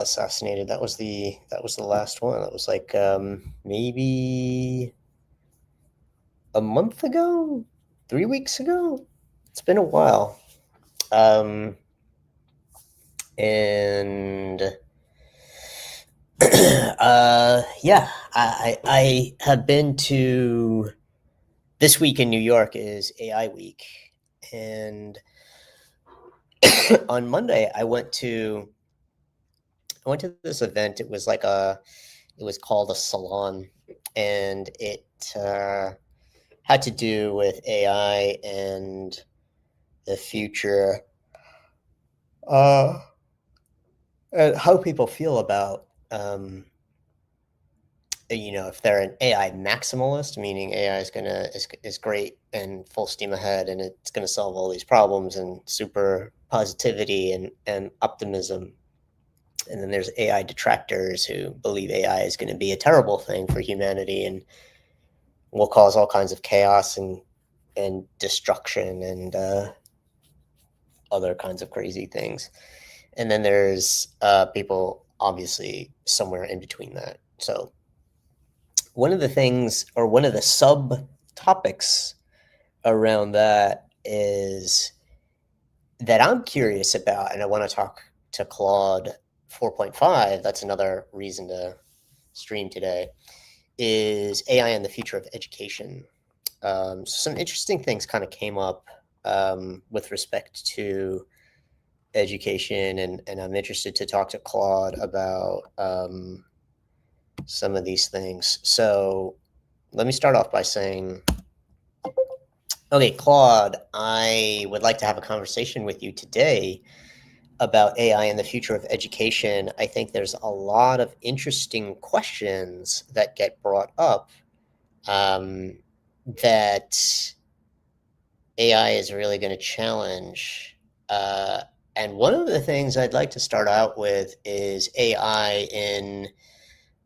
assassinated. That was the last one. That was like maybe a month ago, 3 weeks ago. It's been a while. Um, and yeah, I have been to this week in New York is AI week, and on Monday I went to this event. It was called a salon, and it had to do with AI and the future, uh, and how people feel about, if they're an AI maximalist, meaning AI is great and full steam ahead, and it's gonna solve all these problems and super positivity and optimism. And then there's AI detractors who believe AI is gonna be a terrible thing for humanity and will cause all kinds of chaos and destruction and other kinds of crazy things. And then there's people obviously somewhere in between that. So one of the things, or one of the subtopics around that, is that I'm curious about, and I want to talk to Claude 4.5. That's another reason to stream today. Is AI and the future of education. Some interesting things kind of came up with respect to education, and I'm interested to talk to Claude about some of these things. So let me start off by saying, okay, Claude, I would like to have a conversation with you today about AI and the future of education. I think there's a lot of interesting questions that get brought up, um, that AI is really going to challenge. And one of the things I'd like to start out with is AI in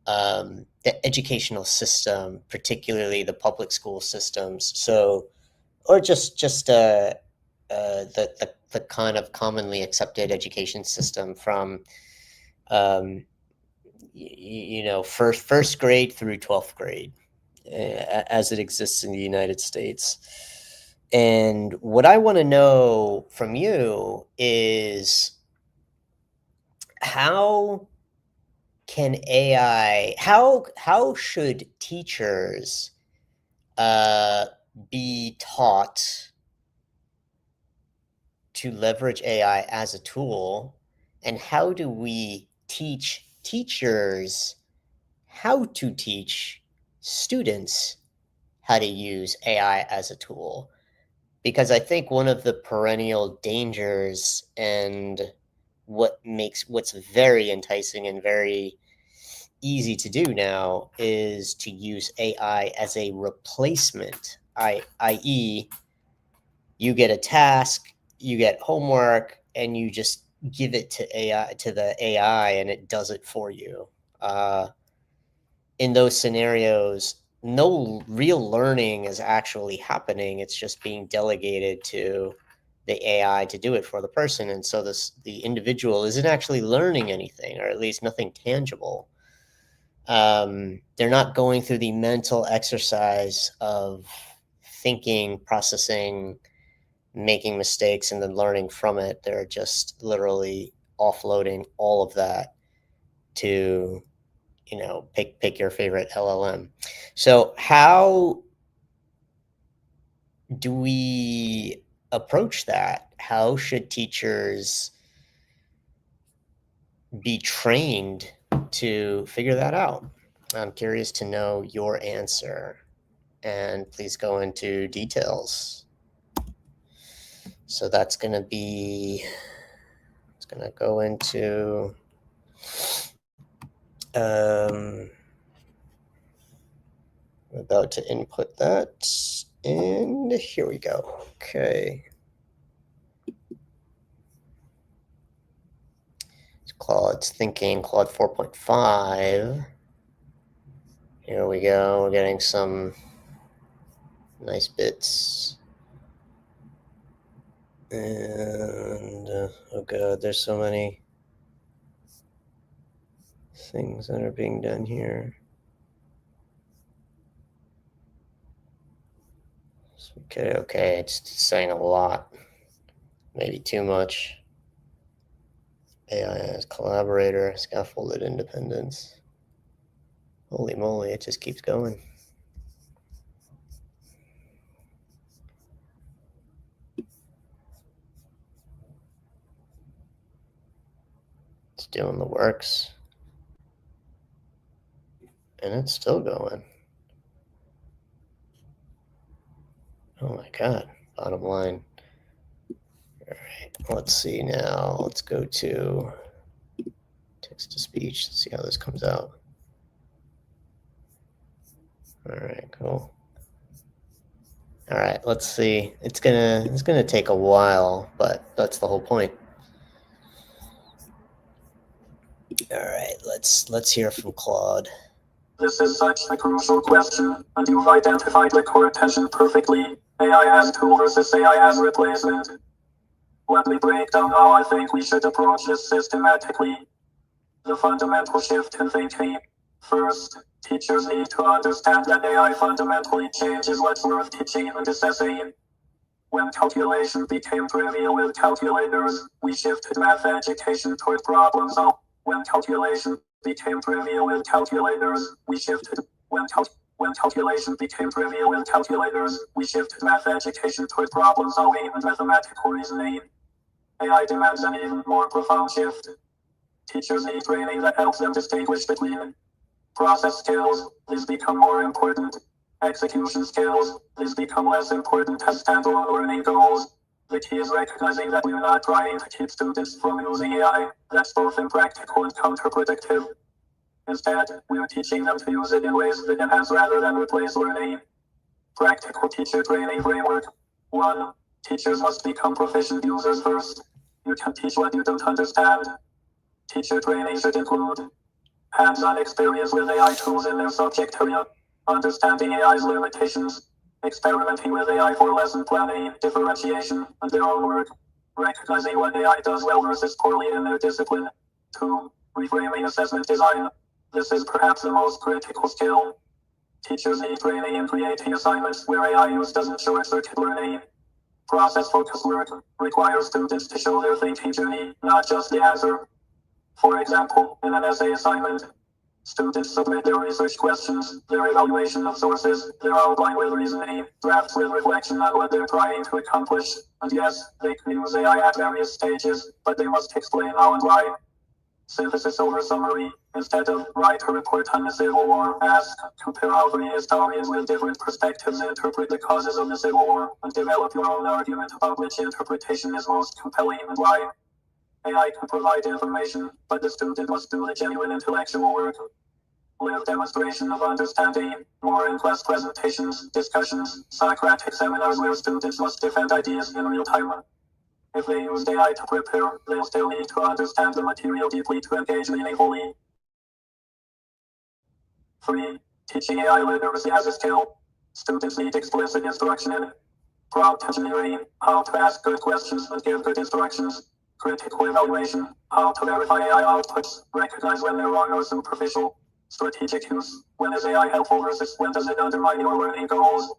the educational system, particularly the public school systems. So, or just the kind of commonly accepted education system from um, first grade through 12th grade, as it exists in the United States. And what I want to know from you is, how can AI how should teachers uh, be taught to leverage AI as a tool, and how do we teach teachers how to teach students how to use AI as a tool? Because I think one of the perennial dangers, and what's very enticing and very easy to do now, is to use AI as a replacement, i.e., you get a task, you get homework, and you just give it to the AI, and it does it for you. Uh, in those scenarios, no real learning is actually happening. It's just being delegated to the AI to do it for the person, and so the individual isn't actually learning anything, or at least nothing tangible. They're not going through the mental exercise of thinking, processing, making mistakes, and then learning from it. They're just literally offloading all of that to, pick your favorite LLM. So how do we approach that? How should teachers be trained to figure that out? I'm curious to know your answer, and please go into details. So that's going to be, it's going to go into, I'm about to input that, and here we go. Okay. Claude's thinking, Claude 4.5. Here we go. We're getting some nice bits. And oh god, there's so many. things that are being done here. Okay, it's saying a lot. Maybe too much. AI as collaborator, scaffolded independence. Holy moly, it just keeps going. It's doing the works. And it's still going. Oh my god. Bottom line. Alright, let's see now. Let's go to text to speech. Let's see how this comes out. Alright, cool. Alright, let's see. It's gonna take a while, but that's the whole point. Alright, let's hear from Claude. This is such a crucial question, and you've identified the core tension perfectly. AI as tool versus AI as replacement. Let me break down how I think we should approach this systematically. The fundamental shift in thinking. First, teachers need to understand that AI fundamentally changes what's worth teaching and assessing. When calculation became trivial with calculators, we shifted math education toward problem solving. When calculation became trivial with calculators, we shifted. When calculation became trivial with calculators, we shifted math education toward problem solving and mathematical reasoning. AI demands an even more profound shift. Teachers need training that helps them distinguish between process skills. These become more important. Execution skills. These become less important as standalone learning goals. The key is recognizing that we're not trying to keep students from using AI. That's both impractical and counterproductive. Instead, we're teaching them to use it in ways that enhance rather than replace learning. Practical teacher training framework. 1. Teachers must become proficient users first. You can teach what you don't understand. Teacher training should include hands-on experience with AI tools in their subject area, understanding AI's limitations, experimenting with AI for lesson planning, differentiation, and their own work, recognizing what AI does well versus poorly in their discipline. 2. Reframing assessment design. This is perhaps the most critical skill. Teachers need training in creating assignments where AI use doesn't short-circuit learning. Process-focused work requires students to show their thinking journey, not just the answer. For example, in an essay assignment, students submit their research questions, their evaluation of sources, their outline with reasoning, drafts with reflection on what they're trying to accomplish. And yes, they can use AI at various stages, but they must explain how and why. Synthesis over summary. Instead of write a report on the Civil War, ask, compare how three historians with different perspectives interpret the causes of the Civil War, and develop your own argument about which interpretation is most compelling and why. AI can provide information, but the student must do the genuine intellectual work. Live demonstration of understanding, more in class presentations, discussions, Socratic seminars where students must defend ideas in real time. If they use AI to prepare, they'll still need to understand the material deeply to engage meaningfully. 3. Teaching AI literacy as a skill. Students need explicit instruction in prompt engineering, how to ask good questions and give good instructions. Critical evaluation, how to verify AI outputs, recognize when they're wrong or superficial. Strategic use, when is AI helpful versus when does it undermine your learning goals.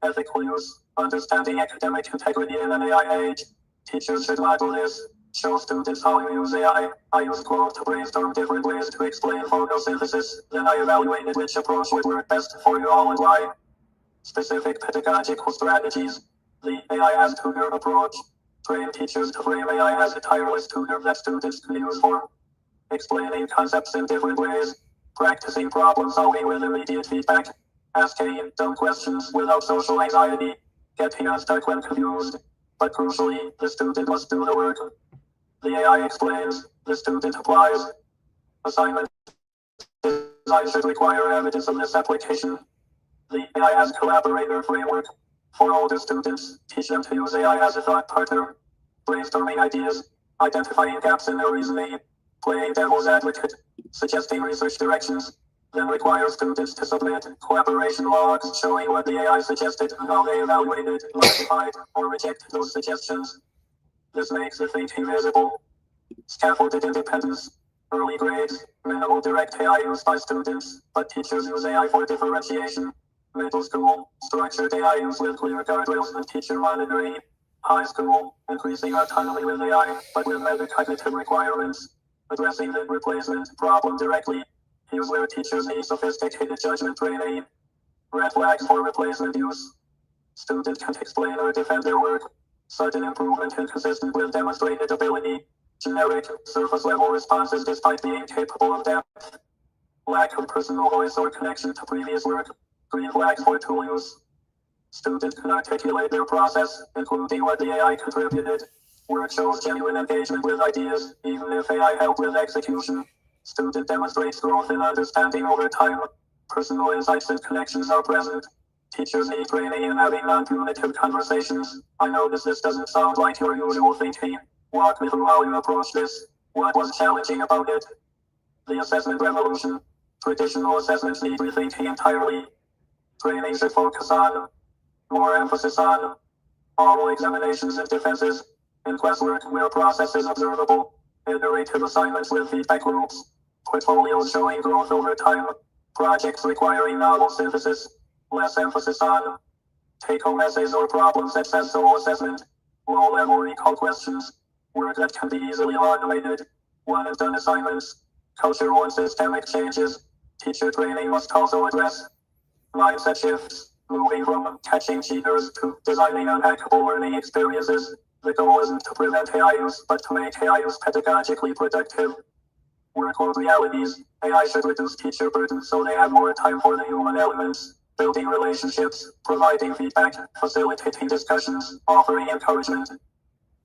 Ethical use, understanding academic integrity in an AI age. Teachers should model this. Show students how you use AI. I use Claude to brainstorm different ways to explain photosynthesis. Then I evaluated which approach would work best for you all and why. Specific pedagogical strategies. The AI as tutor approach. Train teachers to frame AI as a tireless tutor that students can use for explaining concepts in different ways. Practicing problem solving with immediate feedback. Asking dumb questions without social anxiety. Getting unstuck when confused. But crucially, the student must do the work. The AI explains, the student applies. Assignment design should require evidence of this application. The AI as collaborator framework. For older students, teach them to use AI as a thought partner. Brainstorming ideas, identifying gaps in their reasoning, playing devil's advocate, suggesting research directions. Then require students to submit collaboration logs showing what the AI suggested and how they evaluated, modified, or rejected those suggestions. This makes the thinking visible. Scaffolded independence. Early grades, minimal direct AI used by students, but teachers use AI for differentiation. Middle school, structured AI used with clear guardrails and teacher monitoring. High school, increasing autonomy with AI, but with metacognitive requirements. Addressing the replacement problem directly. Here's where teachers need sophisticated judgment training. Red flags for replacement use. Student can't explain or defend their work. Sudden improvement inconsistent with demonstrated ability. Generic, surface-level responses despite being capable of depth. Lack of personal voice or connection to previous work. Green flags for tool use. Student can articulate their process, including what the AI contributed. Work shows genuine engagement with ideas, even if AI helped with execution. Student demonstrates growth in understanding over time. Personal insights and connections are present. Teachers need training in having non-punitive conversations. I notice this doesn't sound like your usual thinking. Walk me through how you approach this. What was challenging about it? The assessment revolution. Traditional assessments need rethinking entirely. Training should focus on more emphasis on oral examinations and defenses. In classwork where process is observable. Iterative assignments with feedback loops. Portfolios showing growth over time. Projects requiring novel synthesis. Less emphasis on take-home essays or problems that says solo assessment. Low-level recall questions. Work that can be easily automated. One-and-done assignments. Cultural and systemic changes. Teacher training must also address mindset shifts. Moving from catching cheaters to designing unhackable learning experiences. The goal isn't to prevent AI use, but to make AI use pedagogically productive. Workload realities. AI should reduce teacher burden so they have more time for the human elements. Building relationships, providing feedback, facilitating discussions, offering encouragement.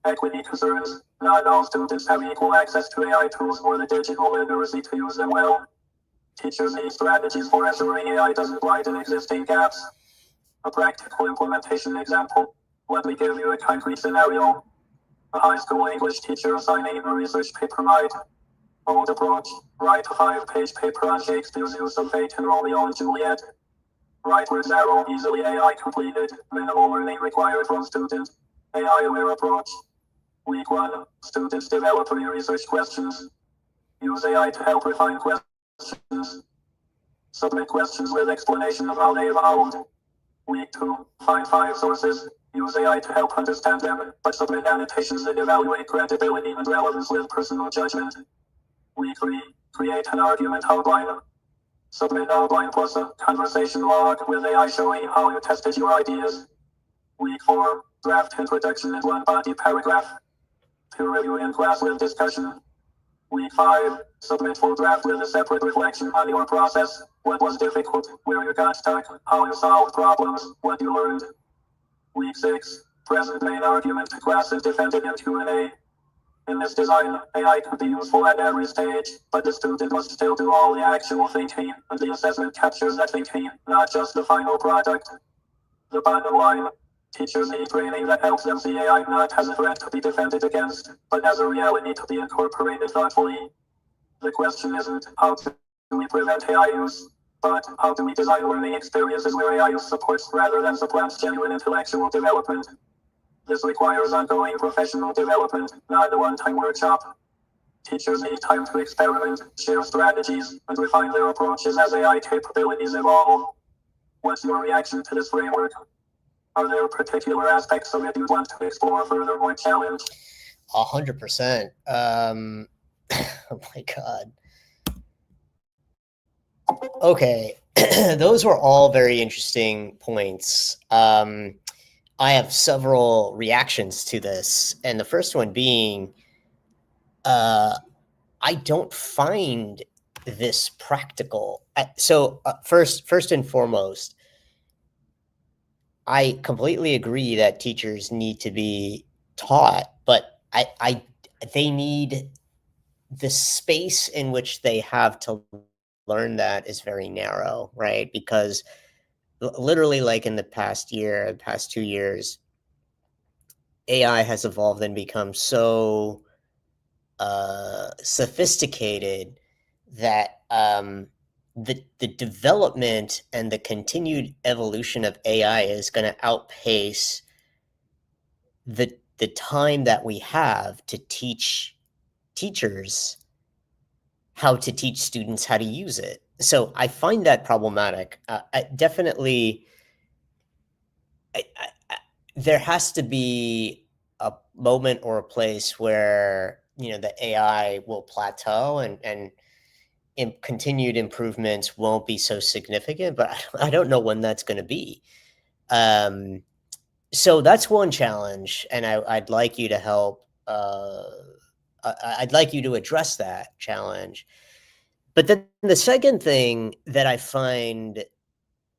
Equity concerns. Not all students have equal access to AI tools or the digital literacy to use them well. Teachers need strategies for ensuring AI doesn't widen existing gaps. A practical implementation example. Let me give you a concrete scenario. A high school English teacher assigning a research paper might. Old approach. Write a 5-page paper on Shakespeare's use of fate in Romeo and Juliet. Writer's arrow easily AI completed. Minimal learning required from student. AI aware approach. Week 1. Students develop research questions. Use AI to help refine questions. Submit questions with explanation of how they evolved. Week 2. Find 5 sources. Use AI to help understand them, but submit annotations that evaluate credibility and relevance with personal judgment. Week 3. Create an argument outline. Submit outline plus a conversation log with AI showing how you tested your ideas. Week 4. Draft introduction in one body paragraph. Peer review in class with discussion. Week 5. Submit full draft with a separate reflection on your process. What was difficult, where you got stuck, how you solved problems, what you learned. Week 6. Present main argument to class and defend it in Q&A. In this design, AI can be useful at every stage, but the student must still do all the actual thinking, and the assessment captures that thinking, not just the final product. The bottom line. Teachers need training that helps them see AI not as a threat to be defended against, but as a reality to be incorporated thoughtfully. The question isn't how do we prevent AI use, but how do we design learning experiences where AI use supports rather than supplants genuine intellectual development. This requires ongoing professional development, not a one-time workshop. Teachers need time to experiment, share strategies, and refine their approaches as AI capabilities evolve. What's your reaction to this framework? Are there particular aspects of it you want to explore further or challenge? 100%. Oh my God. Okay. Those were all very interesting points. I have several reactions to this. And the first one being, uh, I don't find this practical. First and foremost, I completely agree that teachers need to be taught, but they need the space in which they have to learn that is very narrow, right? Because literally, like in the past year, the past 2 years, AI has evolved and become so sophisticated that the development and the continued evolution of AI is going to outpace the time that we have to teach teachers how to teach students how to use it. So I find that problematic. Definitely, there has to be a moment or a place where the AI will plateau and continued improvements won't be so significant. But I don't know when that's going to be. Um, so that's one challenge, and I'd like you to help. I'd like you to address that challenge. But then the second thing that I find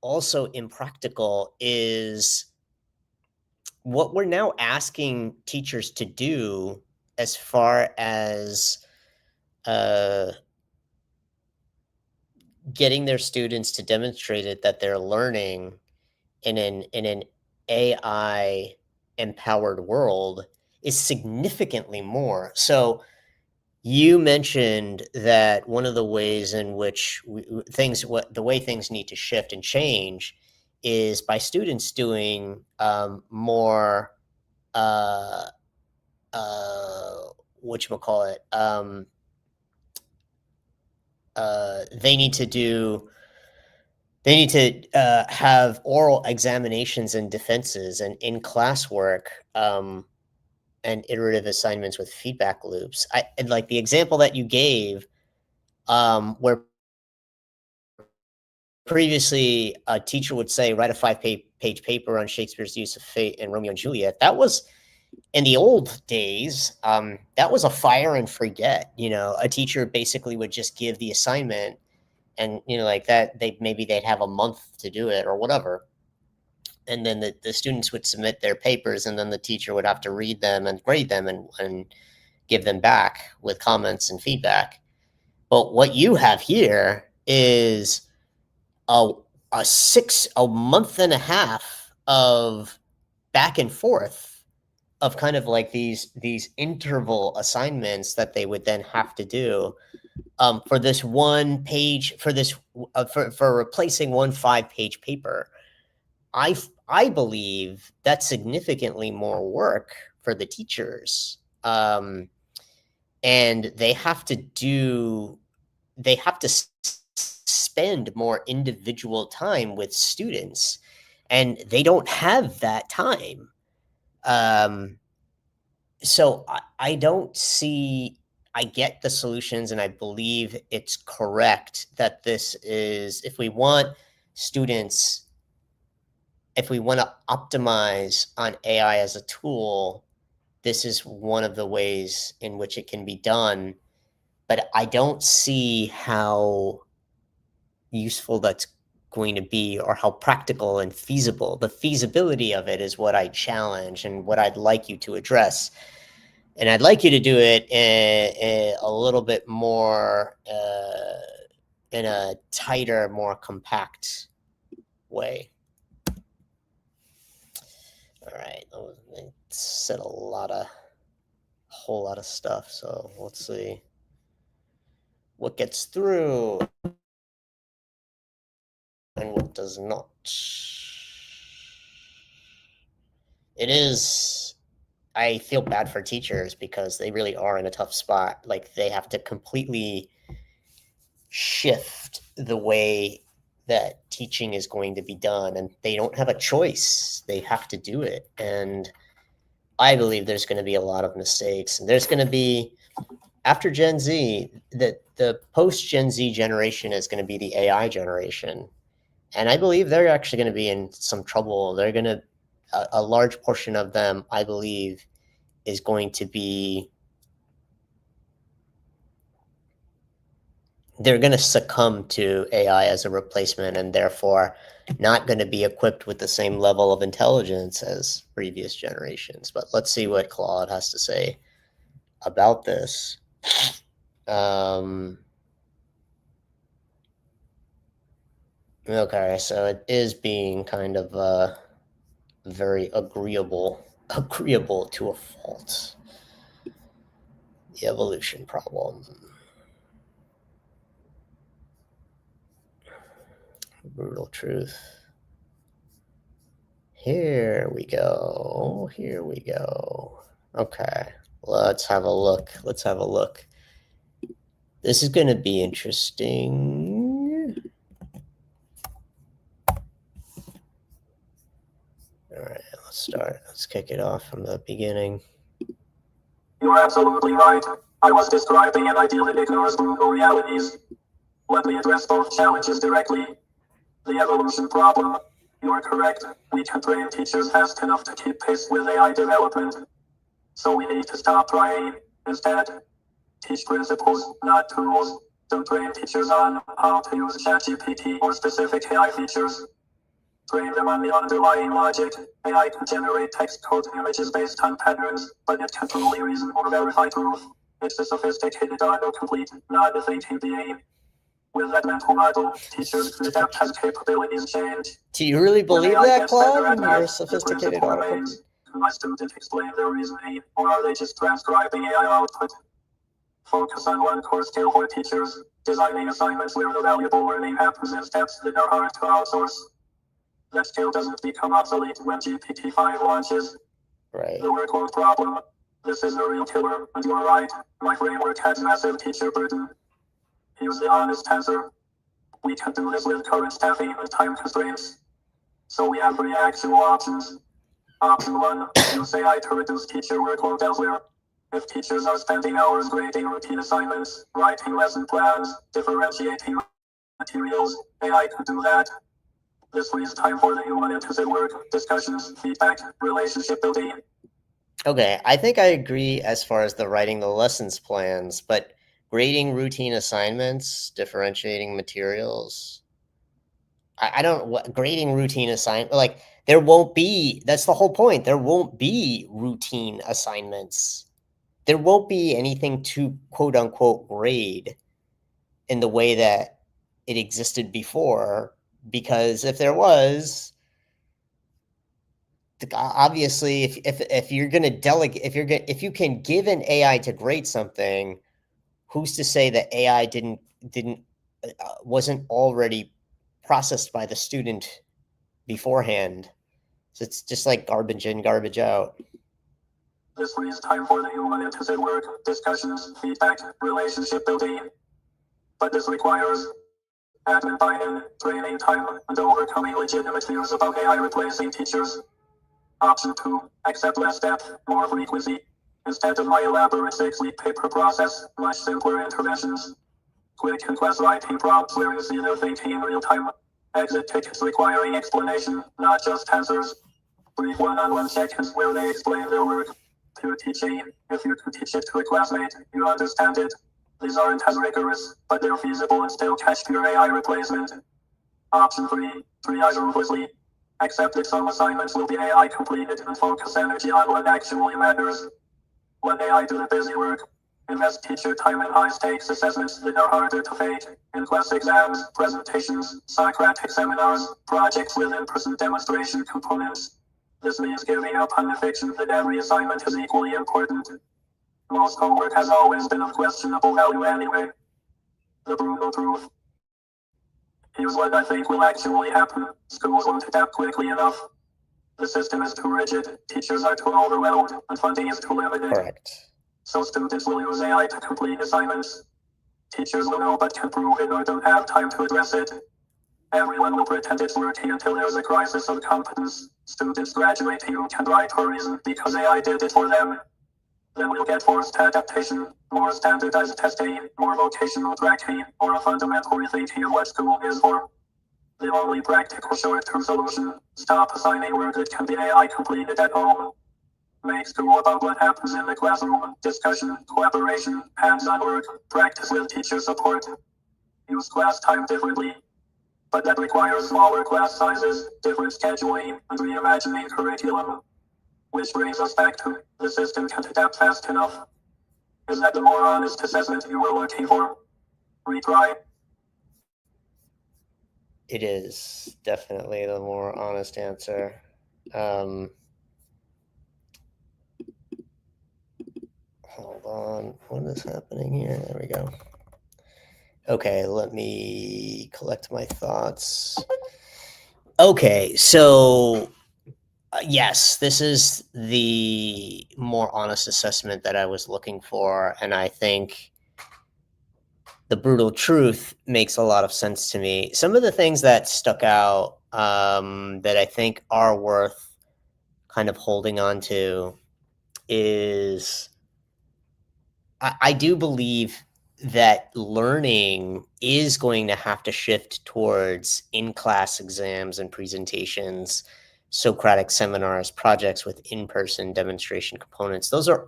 also impractical is what we're now asking teachers to do as far as uh, getting their students to demonstrate it that they're learning in an AI empowered world is significantly more. So you mentioned that one of the ways in which the way things need to shift and change is by students doing more uh, uh, what you call it. They need to do. They need to have oral examinations and defenses and in classwork and iterative assignments with feedback loops. And like the example that you gave, where previously a teacher would say, write a five page paper on Shakespeare's use of fate and Romeo and Juliet. That was in the old days, that was a fire and forget. A teacher basically would just give the assignment, and like that, they'd have a month to do it or whatever. And then the students would submit their papers, and then the teacher would have to read them and grade them and give them back with comments and feedback. But what you have here is a a month and a half of back and forth of kind of like these interval assignments that they would then have to do for this one page for replacing one 5-page paper. I believe that's significantly more work for the teachers, and they have to spend more individual time with students, and they don't have that time. Um, so I don't see. I get the solutions, and I believe it's correct that this is students if we want to optimize on AI as a tool, this is one of the ways in which it can be done. But I don't see how useful that's going to be or how practical and feasible. The feasibility of it is what I challenge and what I'd like you to address. And I'd like you to do it a little bit more in a tighter, more compact way. All right, I said a whole lot of stuff. So let's see what gets through and what does not. It is. I feel bad for teachers because they really are in a tough spot. Like they have to completely shift the way that teaching is going to be done, and they don't have a choice. They have to do it. And I believe there's going to be a lot of mistakes, and there's going to be after Gen Z, the post Gen Z generation is going to be the AI generation, and I believe they're actually going to be in some trouble. They're going to a large portion of them, I believe, is going to be they're going to succumb to AI as a replacement, and therefore not going to be equipped with the same level of intelligence as previous generations. But let's see what Claude has to say about this. Um, okay, so it is being kind of very agreeable to a fault. The evolution problem. Brutal truth. Here we go. Here we go. Okay. Let's have a look. This is going to be interesting. All right, let's start. Let's kick it off from the beginning. You're absolutely right. I was describing an ideal that ignores brutal realities. Let me address both challenges directly. The evolution problem. You're correct. We can train teachers fast enough to keep pace with AI development. So we need to stop trying. Instead, teach principles, not tools. Don't train teachers on how to use ChatGPT or specific AI features. Train them on the underlying logic. AI can generate text code images based on patterns, but it can't truly reason or verify truth. It's a sophisticated autocomplete, not a thinking being. With that mental model, teachers can adapt as capabilities change. Do you really When believe AI that, gets better Claude, at when you're a math, the sophisticated principle autocomplete? remains. Can my student explain their reasoning, or are they just transcribing AI output? Focus on one core skill for teachers, designing assignments where the valuable learning happens in steps that are hard to outsource. That skill doesn't become obsolete when GPT-5 launches. Right. The workload problem. This is a real killer, and you're right. My framework has massive teacher burden. Here's the honest answer. We can do this with current staffing and time constraints. So we have three actual options. Option 1, use AI to reduce teacher workload elsewhere. If teachers are spending hours grading routine assignments, writing lesson plans, differentiating materials, AI can do that. This frees time for the human intensive work, discussions, feedback, relationship building. Okay, I think I agree as far as the writing the lessons plans, but grading routine assignments, differentiating materials. I don't what grading routine assignment like there won't be. That's the whole point. There won't be routine assignments. There won't be anything to quote unquote grade in the way that it existed before, because if there was, obviously if you're going to delegate, if you can give an AI to grade something, who's to say that AI didn't wasn't already processed by the student beforehand? So it's just like garbage in, garbage out. This frees time for the human intensive work, discussions, feedback, relationship building. But this requires admin buy-in, training time, and overcoming legitimate fears about AI replacing teachers. Option 2, accept less depth, more frequency. Instead of my elaborate 6-week paper process, much simpler interventions. Quick and fast writing prompts where you see their thinking in real time. Exit tickets requiring explanation, not just answers. Brief one-on-one sessions where they explain their work. Peer teaching, if you can teach it to a classmate, you understand it. These aren't as rigorous, but they're feasible and still catch pure AI replacement. Option 3, triage ruthlessly. Accept that some assignments will be AI completed and focus energy on what actually matters. Let AI do the busy work. Invest teacher time in high-stakes assessments that are harder to fake. In class exams, presentations, Socratic seminars, projects with in-person demonstration components. This means giving up on the fiction that every assignment is equally important. Most homework has always been of questionable value anyway. The brutal truth. Here's what I think will actually happen. Schools won't adapt quickly enough. The system is too rigid, teachers are too overwhelmed, and funding is too limited. Correct. So students will use AI to complete assignments. Teachers will know but can't prove it or don't have time to address it. Everyone will pretend it's working until there's a crisis of competence. Students graduating who can write or reason because AI did it for them. Then we'll get forced adaptation, more standardized testing, more vocational tracking, or a fundamental rethinking of what school is for. The only practical short-term solution, stop assigning work that can be AI completed at home. Make school about what happens in the classroom, discussion, collaboration, hands-on work, practice with teacher support. Use class time differently. But that requires smaller class sizes, different scheduling, and reimagining curriculum. Which brings us back to, the system can't adapt fast enough. Is that the more honest assessment you were looking for? Retry. It is definitely the more honest answer. Hold on. What is happening here? There we go. Okay, let me collect my thoughts. Okay, so yes, this is the more honest assessment that I was looking for, and I think the brutal truth makes a lot of sense to me. Some of the things that stuck out that I think are worth kind of holding on to is I do believe that learning is going to have to shift towards in-class exams and presentations, Socratic seminars, projects with in-person demonstration components. Those are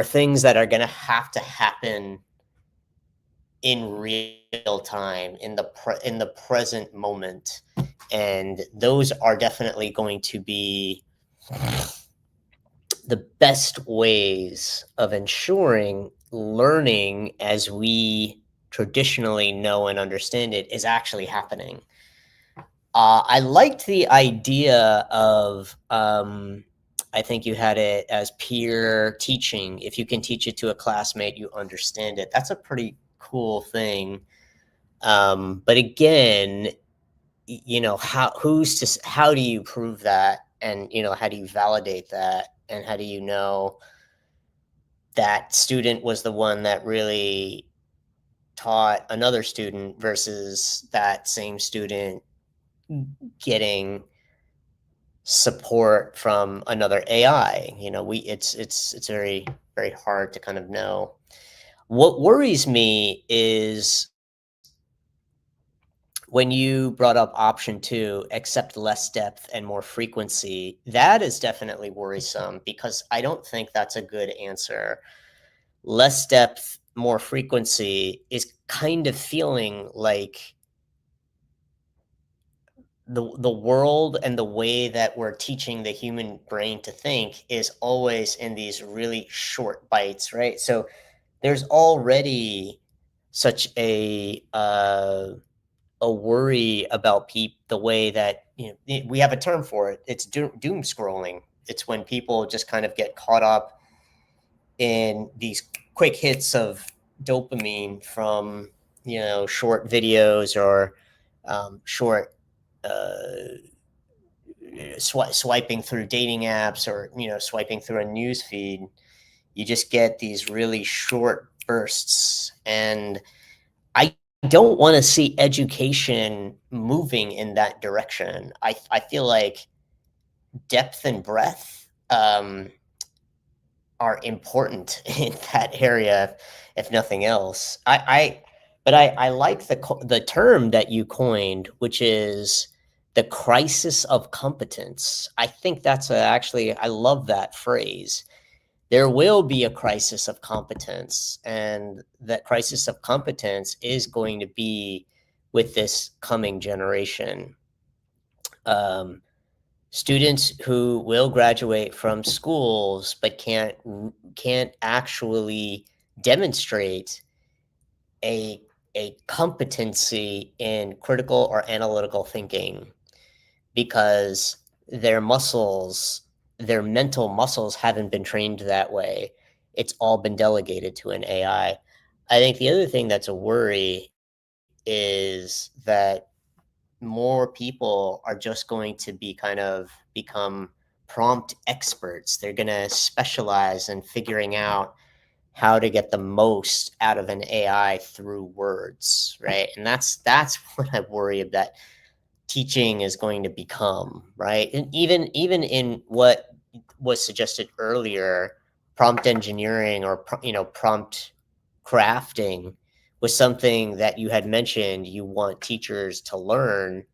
things that are going to have to happen in real time, in the present moment, and those are definitely going to be the best ways of ensuring learning as we traditionally know and understand it is actually happening. I liked the idea of, I think you had it as peer teaching. If you can teach it to a classmate, you understand it. That's a pretty cool thing. But again, how do you prove that? And, how do you validate that? And how do you know that student was the one that really taught another student versus that same student getting support from another AI? It's very very hard to kind of know. What worries me is when you brought up option two, accept less depth and more frequency. That is definitely worrisome because I don't think that's a good answer. Less depth, more frequency is kind of feeling like the world and the way that we're teaching the human brain to think is always in these really short bites, right? So there's already such a worry about the way that we have a term for it. It's doom scrolling. It's when people just kind of get caught up in these quick hits of dopamine from short videos or short uh, swiping through dating apps or swiping through a news feed. You just get these really short bursts, and I don't want to see education moving in that direction. I feel like depth and breadth are important in that area, if nothing else. But I like the term that you coined, which is the crisis of competence. I think actually I love that phrase. There will be a crisis of competence, and that crisis of competence is going to be with this coming generation. Um, Students who will graduate from schools but can't actually demonstrate a a competency in critical or analytical thinking because their muscles, their mental muscles haven't been trained that way. It's all been delegated to an AI. I think the other thing that's a worry is that more people are just going to be kind of become prompt experts. They're going to specialize in figuring out how to get the most out of an AI through words, right? And that's what I worry about teaching is going to become, right? And even in what was suggested earlier, prompt engineering or prompt crafting was something that you had mentioned you want teachers to learn.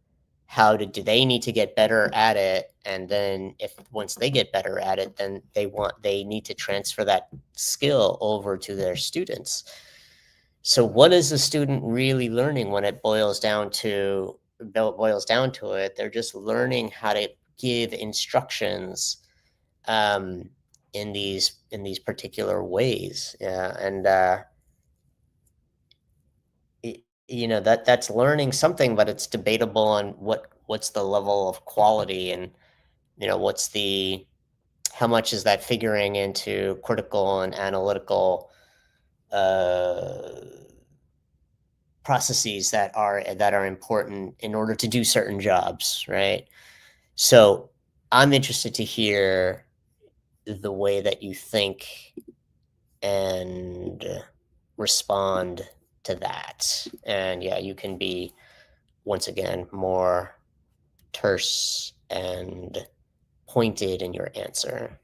Do they need to get better at it, and then if once they get better at it, then they need to transfer that skill over to their students. So what is the student really learning when it boils down to it? They're just learning how to give instructions um, in these particular ways. Yeah, and that's learning something, but it's debatable on what's the level of quality, and what's the how much is that figuring into critical and analytical uh, processes that are important in order to do certain jobs, right? So I'm interested to hear the way that you think and respond to that. And yeah, you can be, once again, more terse and pointed in your answer.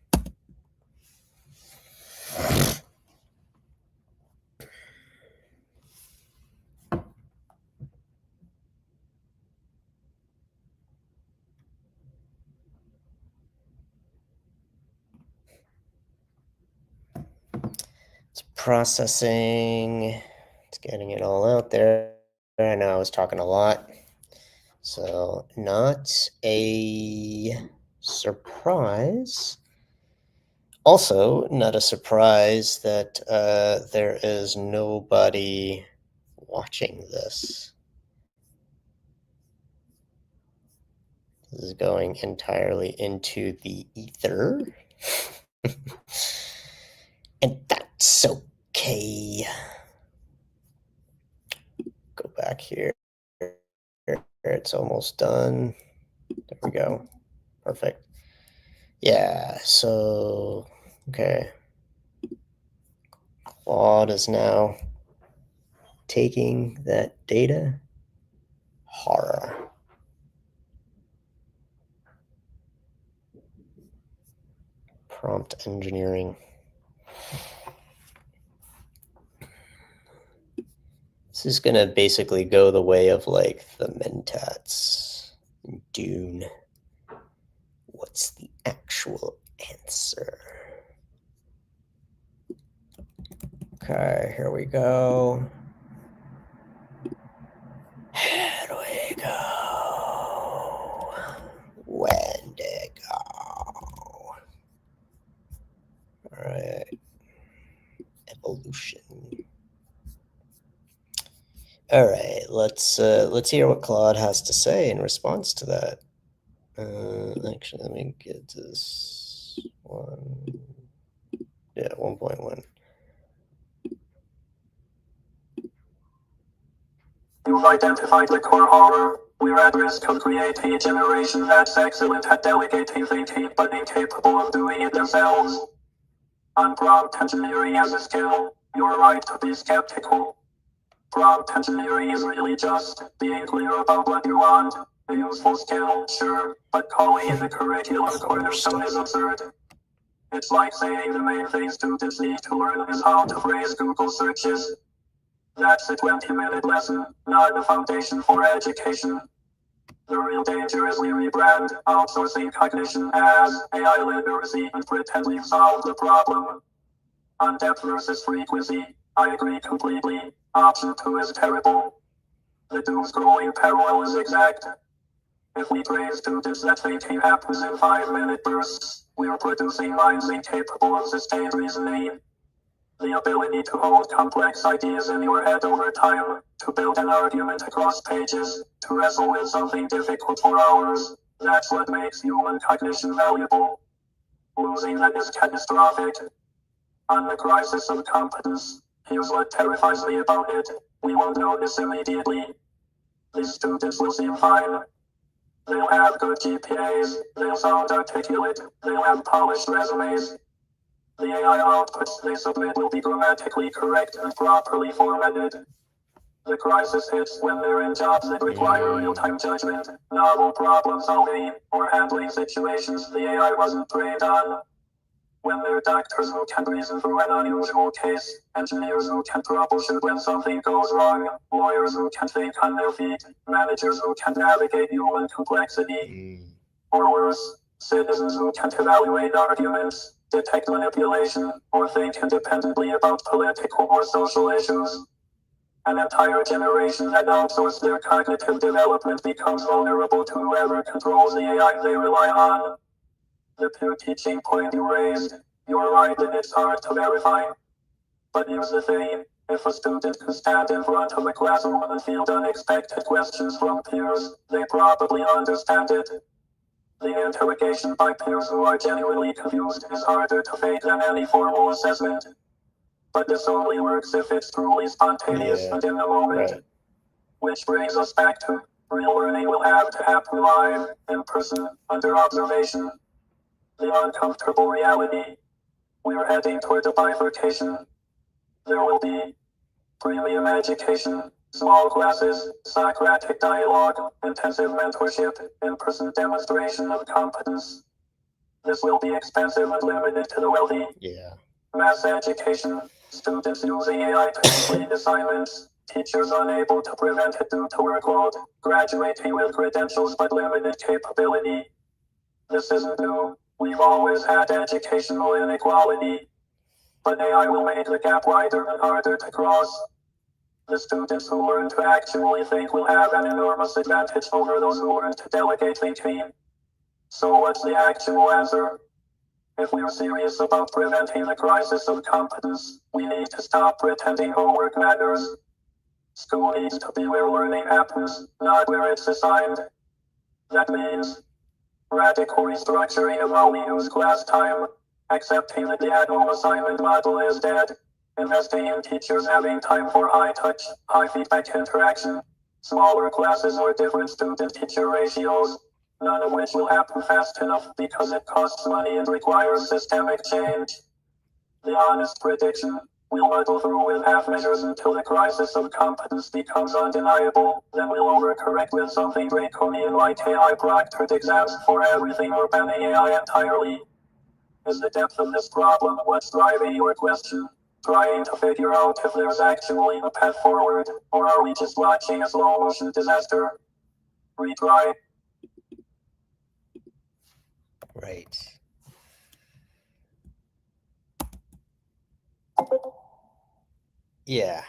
It's processing. It's getting it all out there. I know I was talking a lot. So, not a surprise. Also, not a surprise that there is nobody watching this. This is going entirely into the ether. And that's okay. Go back here. It's almost done. There we go. Perfect. Yeah, so, okay. Claude is now taking that data. Horror. Prompt engineering. This is gonna basically go the way of like the Mentats. Dune. What's the actual answer? Okay, here we go. Here we go. Wendigo. All right. Evolution. All right, let's hear what Claude has to say in response to that. Actually, let me get this one. Yeah, 1.1. You've identified the core horror. We're at risk of creating a generation that's excellent at delegating thinking but incapable of doing it themselves. On prompt engineering as a skill, you're right to be skeptical. Prompt engineering is really just being clear about what you want. A useful skill, sure, but calling it a curriculum cornerstone is absurd. It's like saying the main thing students need to learn is how to phrase Google searches. That's a 20-minute lesson, not the foundation for education. The real danger is we rebrand outsourcing cognition as AI literacy and pretend we've solved the problem. On depth versus frequency, I agree completely. Option 2 is terrible. The doom-scrolling parallel is exact. If we train students that thinking happens in 5-minute bursts, we are producing minds incapable of sustained reasoning. The ability to hold complex ideas in your head over time, to build an argument across pages, to wrestle with something difficult for hours, that's what makes human cognition valuable. Losing that is catastrophic. On the crisis of competence, here's what terrifies me about it. We won't notice immediately. These students will seem fine. They'll have good GPAs, they'll sound articulate, they'll have polished resumes. The AI outputs they submit will be grammatically correct and properly formatted. The crisis hits when they're in jobs that require real-time judgment, novel problem solving, or handling situations the AI wasn't trained on. When they're doctors who can reason through an unusual case, engineers who can troubleshoot when something goes wrong, lawyers who can think on their feet, managers who can navigate human complexity, or worse, citizens who can't evaluate arguments, detect manipulation, or think independently about political or social issues. An entire generation that outsources their cognitive development becomes vulnerable to whoever controls the AI they rely on. The pure teaching point you raised, you're right and it's hard to verify. But here's the thing, if a student can stand in front of a classroom and field unexpected questions from peers, they probably understand it. The interrogation by peers who are genuinely confused is harder to fake than any formal assessment. But this only works if it's truly spontaneous and in the moment. Right. Which brings us back to, real learning will have to happen live, in person, under observation. The uncomfortable reality. We're heading toward a bifurcation. There will be Premium education, small classes, Socratic dialogue, intensive mentorship, in-person demonstration of competence. This will be expensive and limited to the wealthy. Yeah. Mass education, students using AI to complete assignments, teachers unable to prevent it due to workload, graduating with credentials but limited capability. This isn't new. We've always had educational inequality. But AI will make the gap wider and harder to cross. The students who learn to actually think will have an enormous advantage over those who learn to delegate thinking. So what's the actual answer? If we're serious about preventing the crisis of competence, we need to stop pretending homework matters. School needs to be where learning happens, not where it's assigned. That means radical restructuring of how we use class time, accepting that the at-home assignment model is dead, investing in teachers having time for high-touch, high-feedback interaction, smaller classes or different student-teacher ratios, none of which will happen fast enough because it costs money and requires systemic change. The honest prediction: we'll muddle through with half measures until the crisis of competence becomes undeniable. Then we'll overcorrect with something draconian like AI proctored exams for everything or banning AI entirely. Is the depth of this problem what's driving your question? Trying to figure out if there's actually a path forward, or are we just watching a slow motion disaster? Retry. Right. Yeah.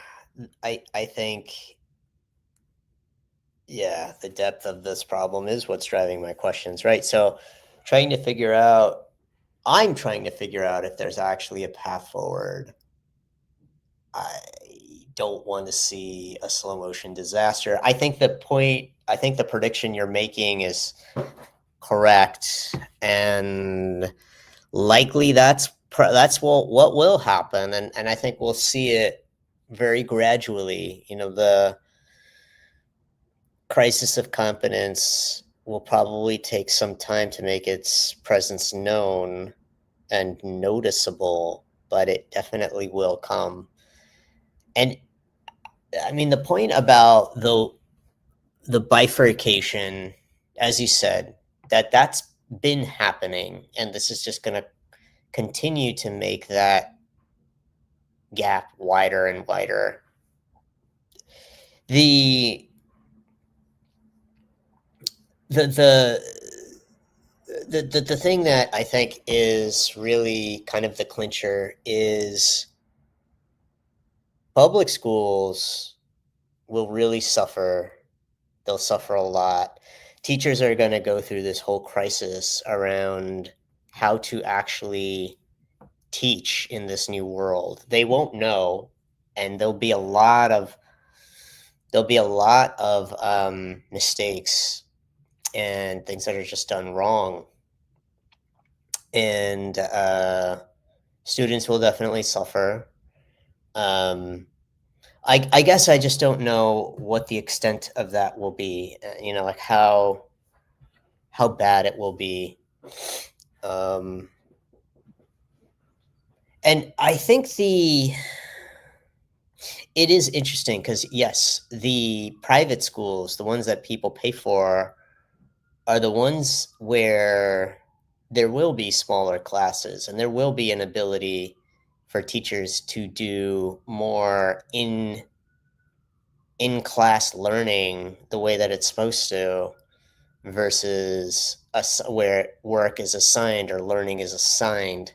I think, yeah, the depth of this problem is what's driving my questions, right? So trying to figure out, I'm trying to figure out if there's actually a path forward. I don't want to see a slow motion disaster. I think the prediction you're making is correct, and likely that's what will happen, and I think we'll see it very gradually. The crisis of competence will probably take some time to make its presence known and noticeable, but it definitely will come. And I mean, the point about the bifurcation, as you said, that's been happening, and this is just going to continue to make that gap wider and wider. The the the the thing that I think is really kind of the clincher is public schools will really suffer. They'll suffer a lot. Teachers are going to go through this whole crisis around how to actually teach in this new world. They won't know, and there'll be a lot of mistakes and things that are just done wrong, and students will definitely suffer. Um, I guess I just don't know what the extent of that will be. Like how bad it will be. Um, and I think it is interesting because yes, the private schools, the ones that people pay for, are the ones where there will be smaller classes and there will be an ability for teachers to do more in class learning the way that it's supposed to versus where work is assigned or learning is assigned.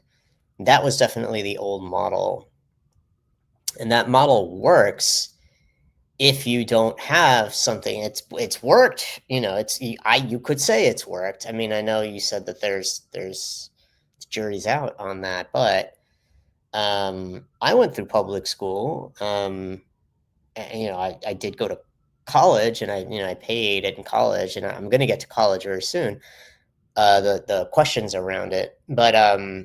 That was definitely the old model, and that model works if you don't have something. It's worked. You could say it's worked. I mean, I know you said that there's the jury's out on that, but I went through public school. And, I did go to college, and I paid in college, and I'm going to get to college very soon. The questions around it, but I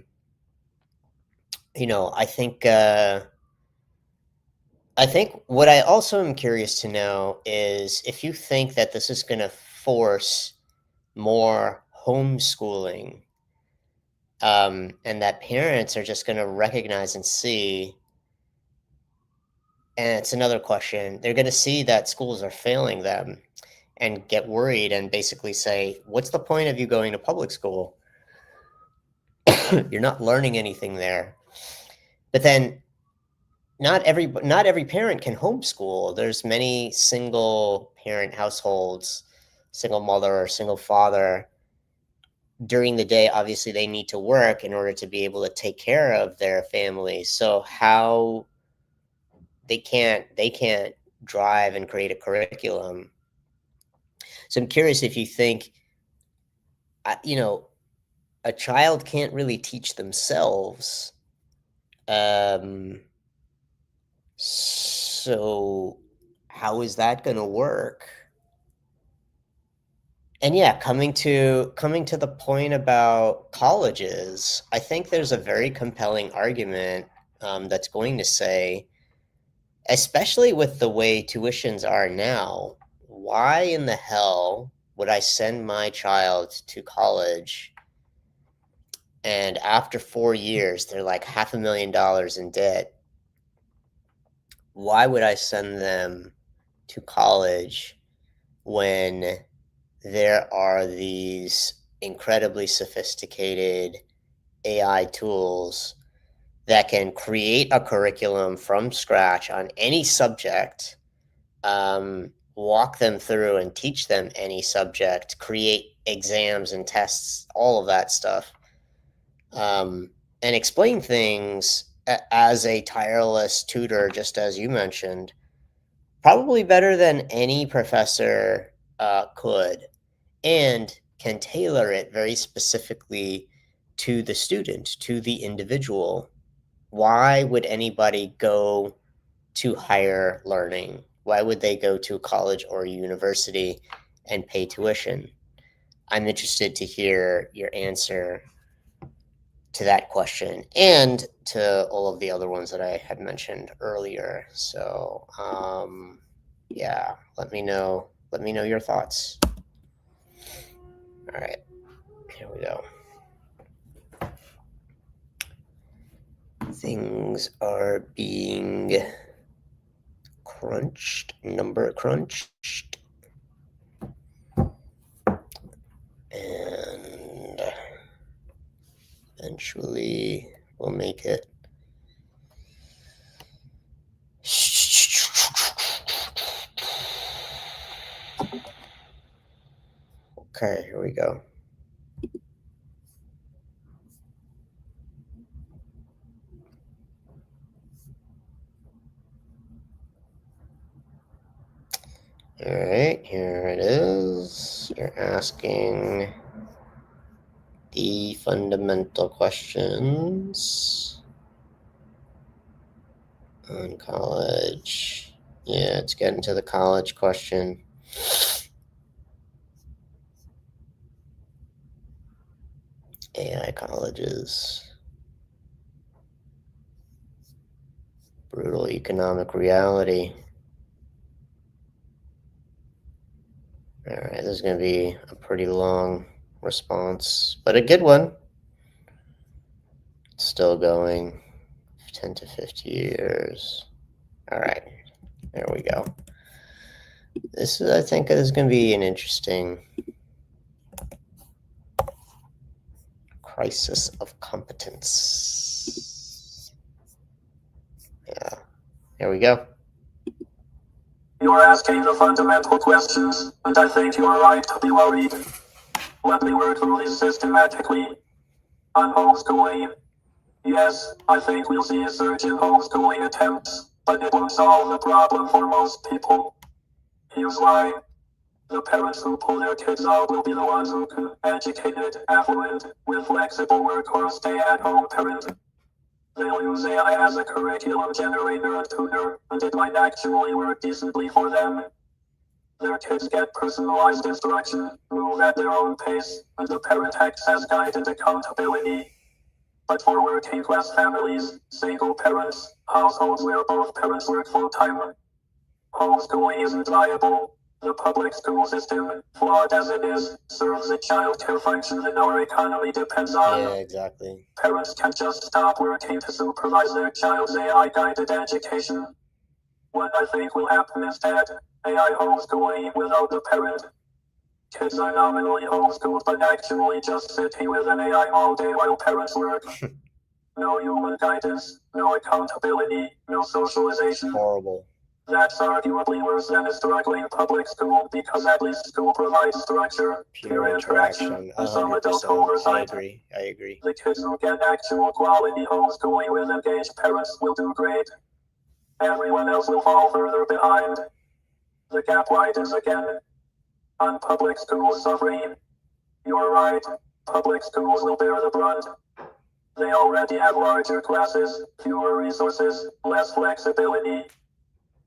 think. I think what I also am curious to know is if you think that this is going to force more homeschooling, and that parents are just going to recognize and see And it's another question. They're going to see that schools are failing them and get worried and basically say, what's the point of you going to public school? You're not learning anything there. But then not every parent can homeschool. There's many single parent households, single mother or single father. During the day, obviously they need to work in order to be able to take care of their family. So how they can't drive and create a curriculum. So I'm curious if you think, you know, a child can't really teach themselves. Um, so how is that going to work? And yeah, coming to the point about colleges, I think there's a very compelling argument that's going to say, especially with the way tuitions are now, why in the hell would I send my child to college and after 4 years they're like $500,000 in debt? Why would I send them to college when there are these incredibly sophisticated AI tools that can create a curriculum from scratch on any subject, walk them through and teach them any subject, create exams and tests, all of that stuff, and explain things as a tireless tutor, just as you mentioned, probably better than any professor could, and can tailor it very specifically to the student, to the individual. Why would anybody go to higher learning? Why would they go to college or university and pay tuition? I'm interested to hear your answer to that question and to all of the other ones that I had mentioned earlier. So, yeah, let me know. Let me know your thoughts. All right, here we go. Things are being number crunched, and eventually we'll make it. Okay, here we go. All right, here it is. You're asking the fundamental questions on college. Yeah, it's getting to the college question. AI colleges. Brutal economic reality. All right, this is going to be a pretty long response, but a good one. It's still going. 10 to 50 years. All right, there we go. This is, I think, is going to be an interesting crisis of competence. Yeah, here we go. You're asking the fundamental questions, and I think you're right to be worried. Let me work through this systematically. On homeschooling. Yes, I think we'll see a surge in homeschooling attempts, but it won't solve the problem for most people. Here's why. The parents who pull their kids out will be the ones who can educated, affluent, with flexible work or stay-at-home parent. They'll use AI as a curriculum generator and tutor, and it might actually work decently for them. Their kids get personalized instruction, move at their own pace, and the parent acts as guide and accountability. But for working class families, single parents, households where both parents work full-time, homeschooling isn't viable. The public school system, flawed as it is, serves a childcare function that our economy depends on. Yeah, exactly. Parents can't just stop working to supervise their child's AI-guided education. What I think will happen instead, AI homeschooling without the parent. Kids are nominally homeschooled but actually just sitting with an AI all day while parents work. No human guidance, no accountability, no socialization. Horrible. That's arguably worse than a struggling public school because at least school provides structure, Pure peer interaction, interaction. and some adult 100%. I oversight. agree. I agree. The kids who get actual quality homeschooling with engaged parents will do great. Everyone else will fall further behind. The gap widens again. On public schools suffering. You're right, public schools will bear the brunt. They already have larger classes, fewer resources, less flexibility.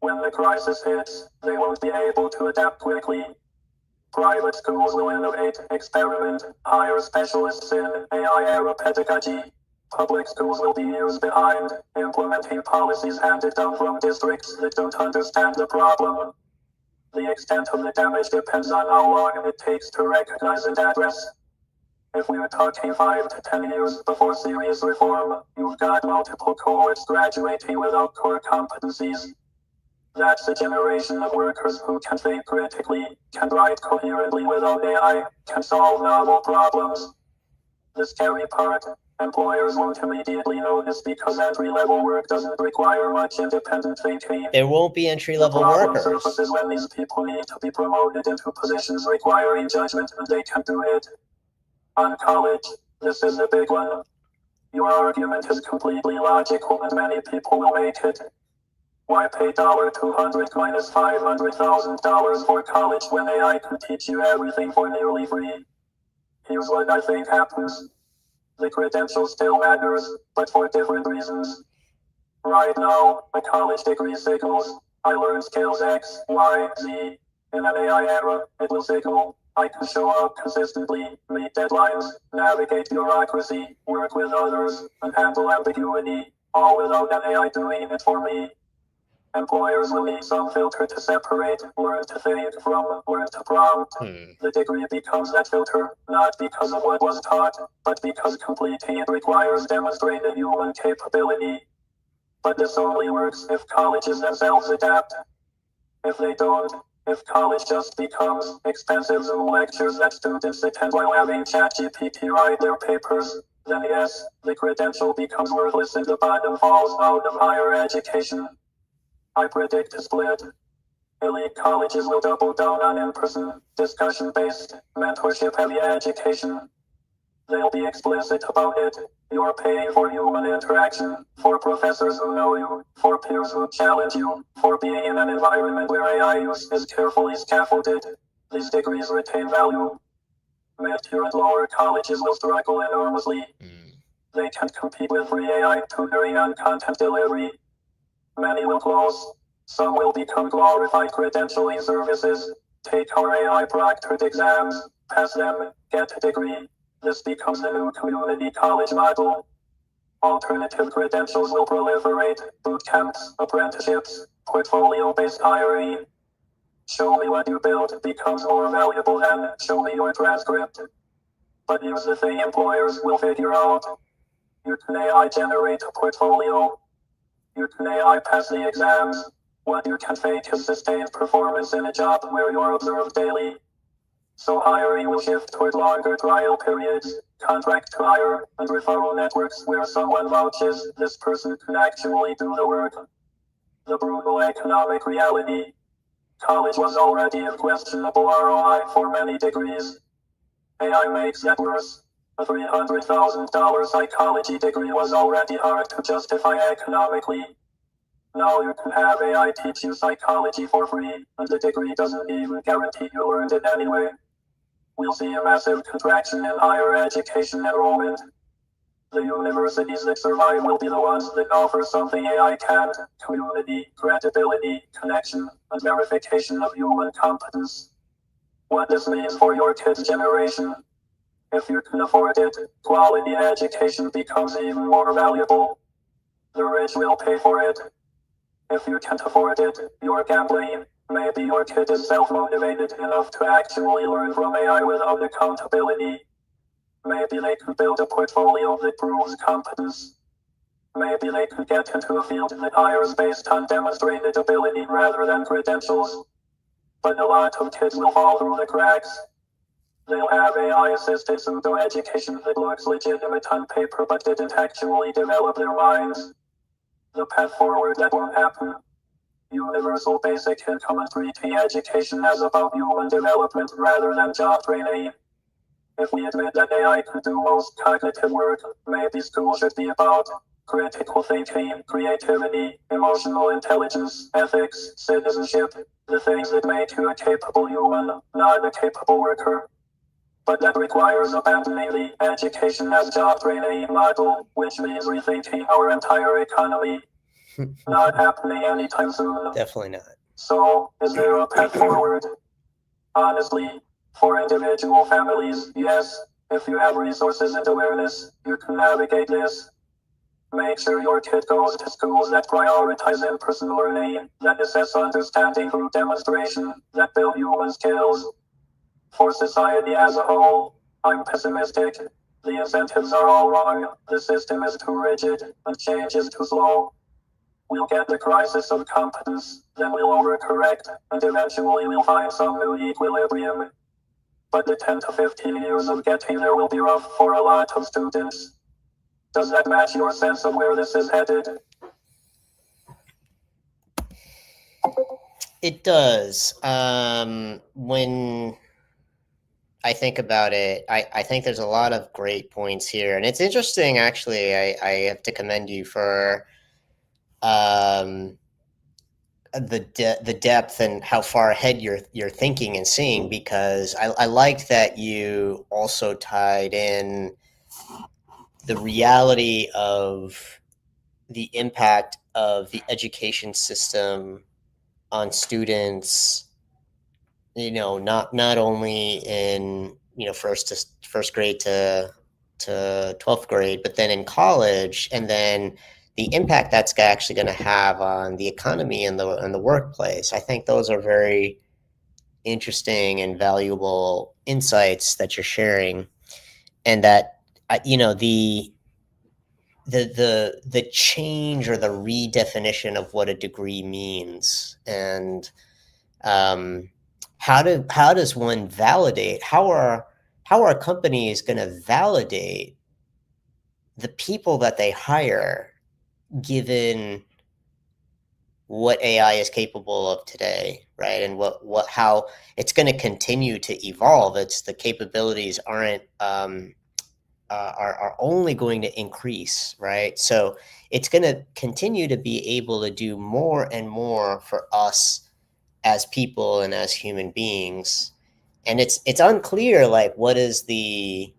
When the crisis hits, they won't be able to adapt quickly. Private schools will innovate, experiment, hire specialists in AI-era pedagogy. Public schools will be years behind, implementing policies handed down from districts that don't understand the problem. The extent of the damage depends on how long it takes to recognize and address. If we were talking 5 to 10 years before serious reform, you've got multiple cohorts graduating without core competencies. That's a generation of workers who can think critically, can write coherently without AI, can solve novel problems. The scary part, employers won't immediately notice because entry-level work doesn't require much independent thinking. There won't be entry-level The problem workers. surfaces when these people need to be promoted into positions requiring judgment and they can do it. On college, this is a big one. Your argument is completely logical and many people will make it. Why pay $200 minus $500,000 for college when AI can teach you everything for nearly free? Here's what I think happens. The credential still matters, but for different reasons. Right now, a college degree signals, I learned skills X, Y, Z. In an AI era, it will signal, I can show up consistently, meet deadlines, navigate bureaucracy, work with others, and handle ambiguity, all without an AI doing it for me. Employers will need some filter to separate, learn to think from, learn to prompt. The degree becomes that filter, not because of what was taught, but because completing it requires demonstrated human capability. But this only works if colleges themselves adapt. If they don't, if college just becomes expensive Zoom lectures that students attend while having ChatGPT write their papers, then yes, the credential becomes worthless and the bottom falls out of higher education. I predict a split. Elite colleges will double down on in-person, discussion-based, mentorship-heavy education. They'll be explicit about it. You're paying for human interaction, for professors who know you, for peers who challenge you, for being in an environment where AI use is carefully scaffolded. These degrees retain value. Mid-tier and lower colleges will struggle enormously. They can't compete with free AI tutoring and content delivery. Many will close. Some will become glorified credentialing services. Take our AI proctored exams, pass them, get a degree. This becomes the new community college model. Alternative credentials will proliferate, boot camps, apprenticeships, portfolio-based hiring. Show me what you built becomes more valuable than show me your transcript. But here's the thing employers will figure out. You can AI generate a portfolio. You can AI pass the exams. What you can fake is sustained performance in a job where you're observed daily. So hiring will shift toward longer trial periods, contract to hire, and referral networks where someone vouches this person can actually do the work. The brutal economic reality. College was already of questionable ROI for many degrees. AI makes that worse. A $300,000 psychology degree was already hard to justify economically. Now you can have AI teach you psychology for free, and the degree doesn't even guarantee you earned it anyway. We'll see a massive contraction in higher education enrollment. The universities that survive will be the ones that offer something AI can't: community, credibility, connection, and verification of human competence. What this means for your kids' generation. If you can afford it, quality education becomes even more valuable. The rich will pay for it. If you can't afford it, you're gambling. Maybe your kid is self-motivated enough to actually learn from AI without accountability. Maybe they can build a portfolio that proves competence. Maybe they could get into a field that hires based on demonstrated ability rather than credentials. But a lot of kids will fall through the cracks. They'll have AI-assisted pseudo-education that looks legitimate on paper but didn't actually develop their minds. The path forward that won't happen. Universal basic income and treating education as about human development rather than job training. If we admit that AI could do most cognitive work, maybe school should be about critical thinking, creativity, emotional intelligence, ethics, citizenship, the things that make you a capable human, not a capable worker. But that requires abandoning the education as job training model, which means rethinking our entire economy. Not happening anytime soon. Definitely not. So, is there a path forward? Honestly, for individual families, yes. If you have resources and awareness, you can navigate this. Make sure your kid goes to schools that prioritize in-person learning, that assess understanding through demonstration, that build human skills. For society as a whole, I'm pessimistic. The incentives are all wrong, the system is too rigid, and change is too slow. We'll get the crisis of competence, then we'll overcorrect, and eventually we'll find some new equilibrium. But the 10 to 15 years of getting there will be rough for a lot of students. Does that match your sense of where this is headed? It does. When I think about it, I think there's a lot of great points here. And it's interesting, actually. I have to commend you for um, the depth and how far ahead you're thinking and seeing, because I liked that you also tied in the reality of the impact of the education system on students, not only in first grade to 12th grade, but then in college, and then the impact that's actually going to have on the economy and the workplace. I think those are very interesting and valuable insights that you're sharing, and that the change or the redefinition of what a degree means, and um, how does one validate, how are companies going to validate the people that they hire, given what AI is capable of today, right? And how it's going to continue to evolve. It's the capabilities aren't are only going to increase, right? So it's going to continue to be able to do more and more for us as people and as human beings. And it's unclear, like, when is that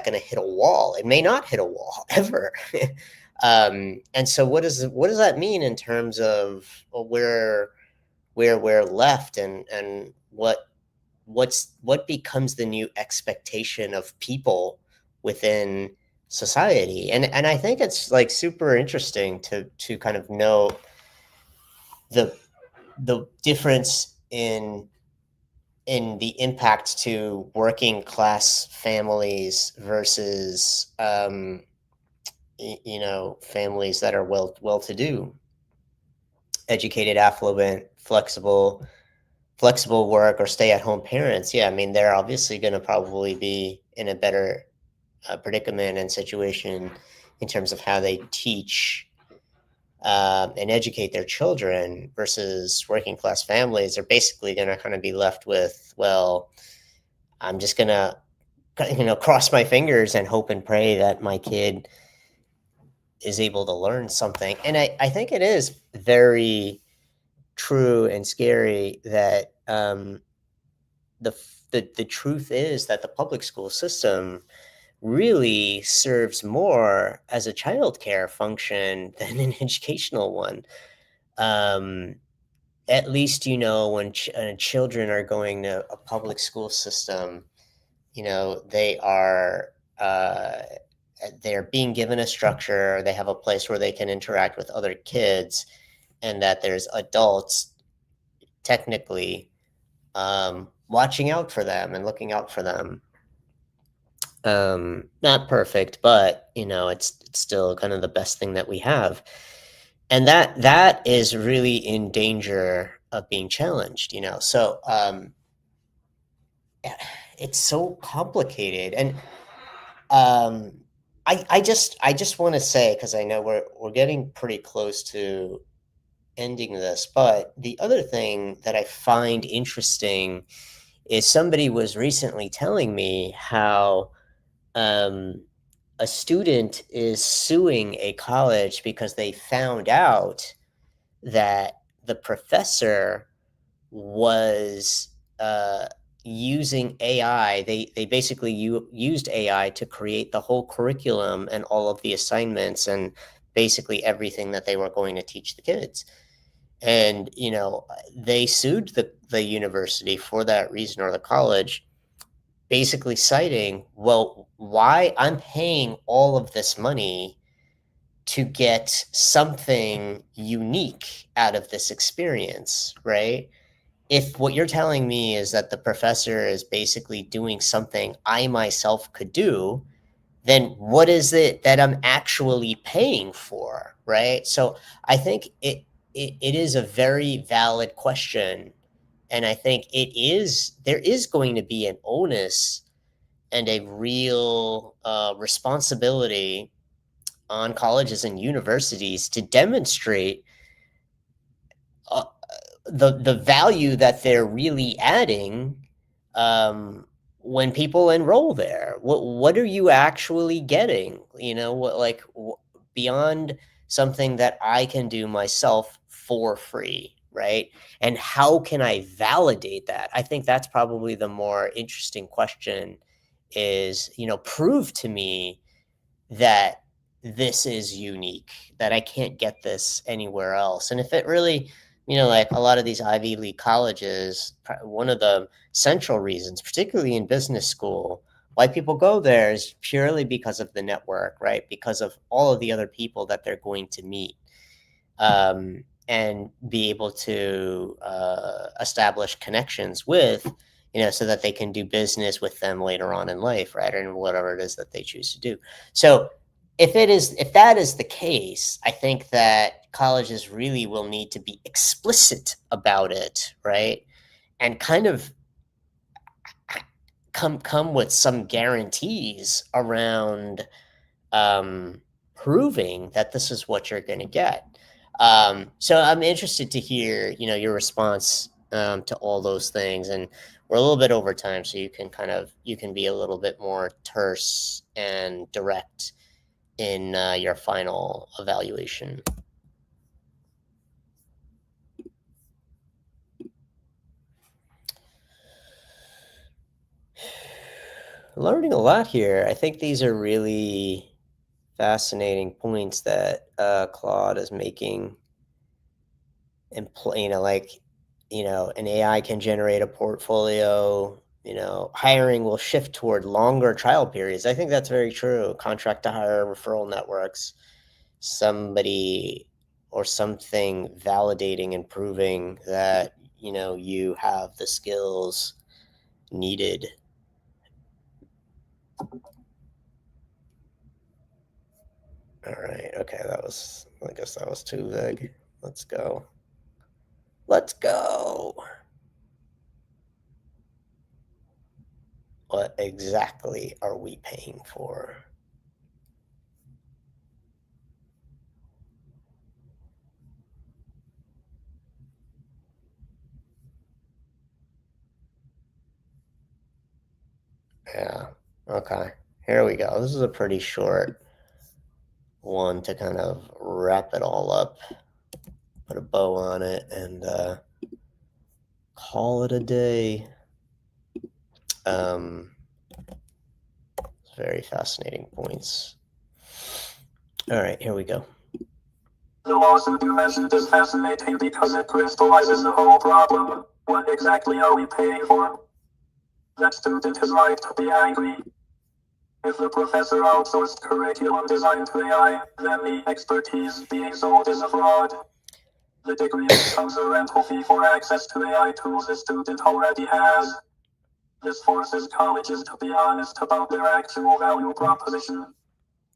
going to hit a wall? It may not hit a wall ever. And so what does that mean in terms of where we're left, and what becomes the new expectation of people within society? And I think it's like super interesting to kind of know the the difference in the impact to working class families versus families that are well to do, educated, affluent, flexible work, or stay at home parents. Yeah, I mean, they're obviously going to probably be in a better predicament and situation in terms of how they teach and educate their children, versus working class families are basically going to kind of be left with, well, I'm just going to cross my fingers and hope and pray that my kid is able to learn something. And I think it is very true and scary that the truth is that the public school system really serves more as a childcare function than an educational one. Um, at least, when children are going to a public school system, they are they're being given a structure. They have a place where they can interact with other kids, and that there's adults technically watching out for them and looking out for them. Not perfect, but it's still kind of the best thing that we have. And that is really in danger of being challenged, So it's so complicated. And um, I just want to say, because I know we're getting pretty close to ending this, but the other thing that I find interesting is somebody was recently telling me how um, a student is suing a college because they found out that the professor was uh, using AI. They basically used AI to create the whole curriculum and all of the assignments and basically everything that they were going to teach the kids. And they sued the university for that reason, or the college, basically citing, well, why I'm paying all of this money to get something unique out of this experience, right? If what you're telling me is that the professor is basically doing something I myself could do, then what is it that I'm actually paying for, right? So I think it is a very valid question, and I think there is going to be an onus and a real responsibility on colleges and universities to demonstrate uh, the value that they're really adding um, when people enroll there. What are you actually getting? Beyond something that I can do myself for free, right? And how can I validate that? I think that's probably the more interesting question. Is prove to me that this is unique, that I can't get this anywhere else. And if it really, like a lot of these Ivy League colleges, one of the central reasons, particularly in business school, why people go there is purely because of the network, right? Because of all of the other people that they're going to meet, and be able to establish connections with, so that they can do business with them later on in life, right? Or whatever it is that they choose to do. So if that is the case, I think that colleges really will need to be explicit about it, right? And kind of come with some guarantees around proving that this is what you're going to get. So I'm interested to hear, your response to all those things. And we're a little bit over time, so you can be a little bit more terse and direct in your final evaluation. Learning a lot here. I think these are really fascinating points that Claude is making. And an AI can generate a portfolio. Hiring will shift toward longer trial periods. I think that's very true. Contract to hire, referral networks, somebody or something validating and proving that you have the skills needed. All right. Okay, I guess that was too vague. Let's go. Let's go. What exactly are we paying for? Yeah. Okay. Here we go. This is a pretty short one to kind of wrap it all up, put a bow on it, and call it a day. Um, very fascinating points. All right, here we go. The lawsuit you mentioned is fascinating because it crystallizes the whole problem. What exactly are we paying for? That student is right to be angry. If the professor outsourced curriculum design to AI, then the expertise being sold is a fraud. The degree becomes a rental fee for access to AI tools the student already has. This forces colleges to be honest about their actual value proposition.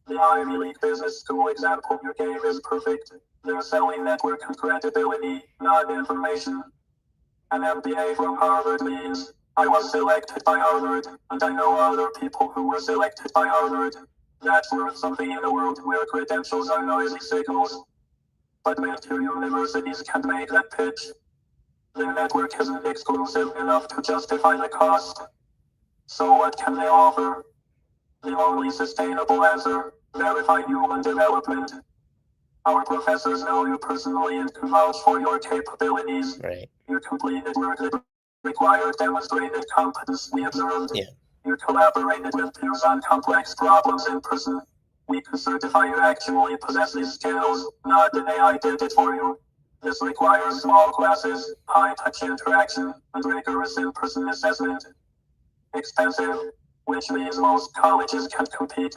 The Ivy League business school example you gave is perfect. They're selling network and credibility, not information. An MBA from Harvard means I was selected by Harvard, and I know other people who were selected by Harvard. That's worth something in a world where credentials are noisy signals. But major universities can't make that pitch. Their network isn't exclusive enough to justify the cost. So what can they offer? The only sustainable answer: verified human development. Our professors know you personally and can vouch for your capabilities. Right. You completed work that required demonstrated competence, we observed. Yeah. You collaborated with peers on complex problems in person. We can certify you actually possess these skills, not that AI did it for you. This requires small classes, high-touch interaction, and rigorous in-person assessment. Expensive, which means most colleges can't compete.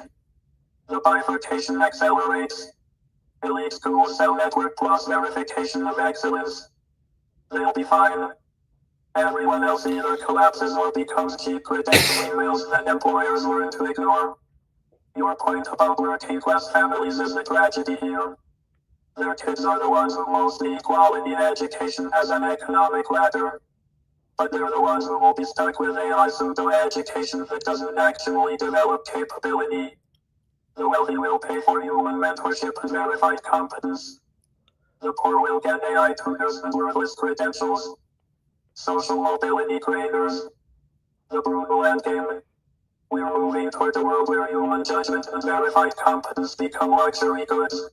The bifurcation accelerates. Elite schools sell network plus verification of excellence. They'll be fine. Everyone else either collapses or becomes cheap credentialing mills that employers learn to ignore. Your point about working class families is the tragedy here. Their kids are the ones who most need quality education as an economic ladder. But they're the ones who will be stuck with AI pseudo-education that doesn't actually develop capability. The wealthy will pay for human mentorship and verified competence. The poor will get AI tutors and worthless credentials. Social mobility creators. The brutal endgame. We're moving toward a world where human judgment and verified competence become luxury goods.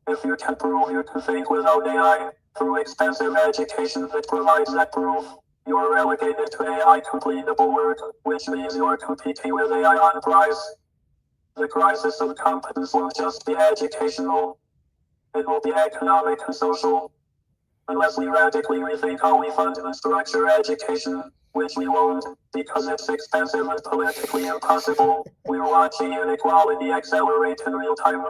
If you can prove you can think without AI, through expensive education that provides that proof, you're relegated to AI completable work, which means you're competing with AI on price. The crisis of competence won't just be educational, it will be economic and social. Unless we radically rethink how we fund and structure education, which we won't, because it's expensive and politically impossible, we're watching inequality accelerate in real time.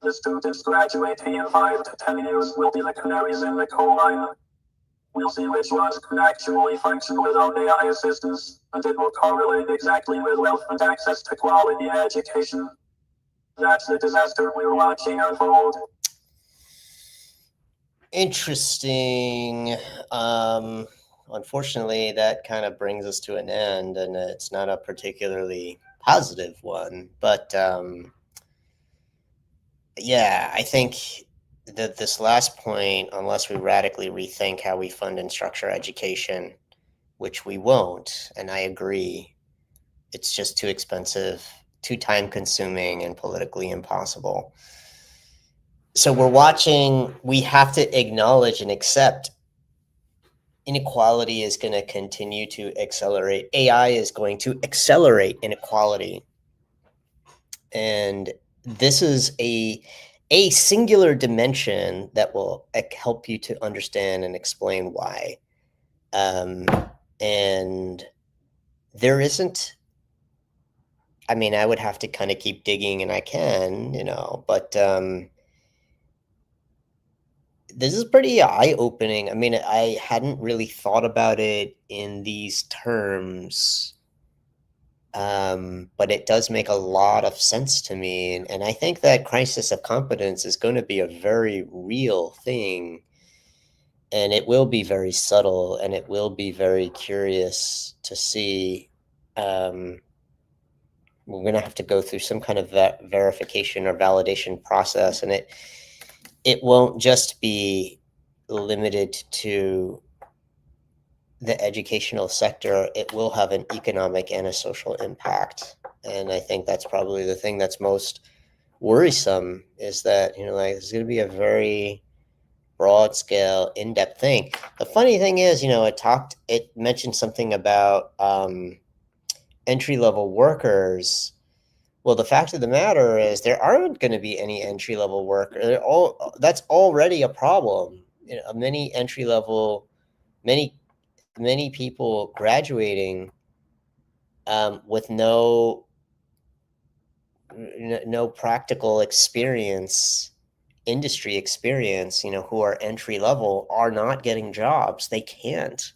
The students graduating in 5 to 10 years will be the canaries in the coal mine. We'll see which ones can actually function without AI assistance, and it will correlate exactly with wealth and access to quality education. That's the disaster we're watching unfold. Interesting. Unfortunately, that kind of brings us to an end, and it's not a particularly positive one. But yeah, I think that this last point, unless we radically rethink how we fund and structure education, which we won't, and I agree, it's just too expensive, too time consuming, and politically impossible. So we have to acknowledge and accept inequality is going to continue to accelerate. AI is going to accelerate inequality. And this is a singular dimension that will help you to understand and explain why. And there isn't, I mean, I would have to kind of keep digging, and I can, but this is pretty eye-opening. I mean, I hadn't really thought about it in these terms, but it does make a lot of sense to me. And I think that crisis of competence is going to be a very real thing. And it will be very subtle, and it will be very curious to see. We're going to have to go through some kind of verification or validation process, and it won't just be limited to the educational sector. It will have an economic and a social impact. And I think that's probably the thing that's most worrisome, is that, like, it's going to be a very broad scale, in-depth thing. The funny thing is, it mentioned something about entry level workers. Well, the fact of the matter is there aren't going to be any entry level workers. That's already a problem. Many entry level, many people graduating with no practical experience, industry experience, who are entry level, are not getting jobs. They can't,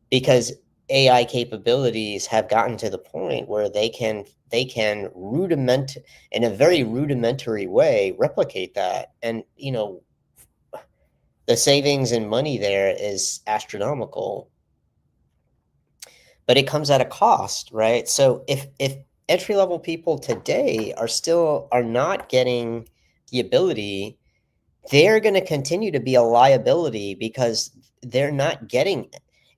because AI capabilities have gotten to the point where they can rudiment in a very rudimentary way replicate that, and the savings in money there is astronomical, but it comes at a cost, right? So if entry level people today are not getting the ability, they're going to continue to be a liability because they're not getting.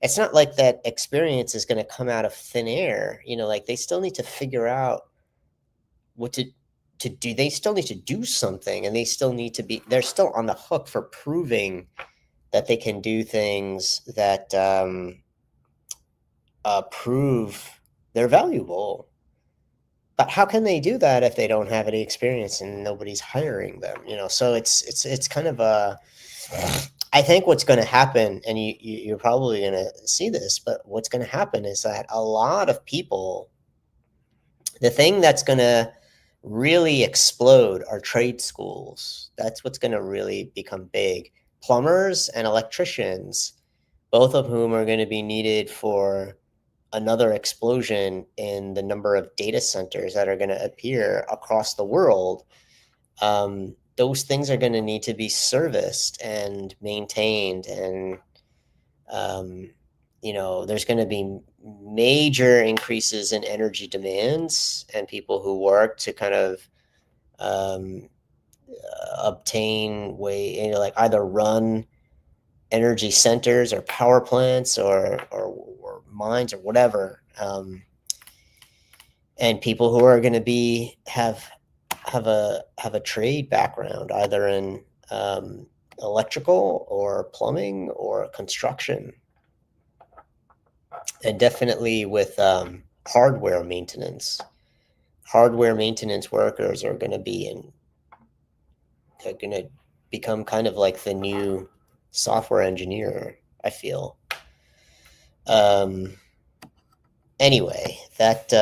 It's not like that experience is going to come out of thin air. Like they still need to figure out what to do. They still need to do something, and they're still on the hook for proving that they can do things that prove they're valuable. But how can they do that if they don't have any experience and nobody's hiring them? So it's kind of a. I think what's going to happen, and you're probably going to see this, but what's going to happen is that a lot of people, the thing that's going to really explode are trade schools. That's what's going to really become big. Plumbers and electricians, both of whom are going to be needed for another explosion in the number of data centers that are going to appear across the world. Those things are going to need to be serviced and maintained, and there's going to be major increases in energy demands, and people who work to kind of um, obtain like either run energy centers or power plants or mines or whatever. And people who are going to be have a trade background, either in electrical or plumbing or construction, and definitely with hardware maintenance. Hardware maintenance workers are going to be in. They're going to become kind of like the new software engineer, I feel. Um, anyway, that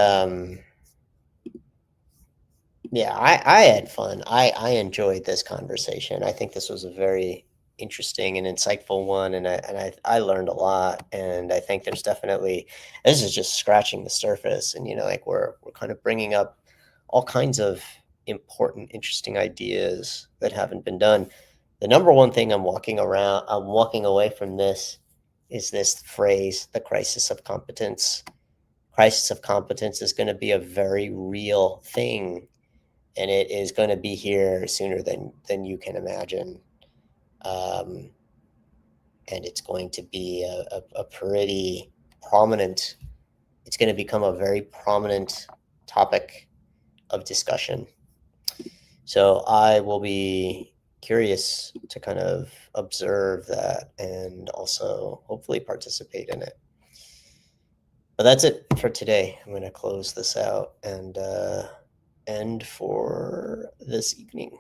yeah, I had fun. I enjoyed this conversation. I think this was a very interesting and insightful one, and I learned a lot. And I think there's definitely, this is just scratching the surface, and like we're kind of bringing up all kinds of important, interesting ideas that haven't been done. The number one thing I'm walking away from this is this phrase, the crisis of competence. Crisis of competence is going to be a very real thing, and it is going to be here sooner than you can imagine. Um, and it's going to be a pretty prominent. It's going to become a very prominent topic of discussion. So I will be curious to kind of observe that and also hopefully participate in it. But that's it for today. I'm going to close this out and end for this evening.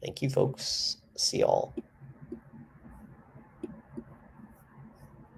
Thank you, folks. See y'all.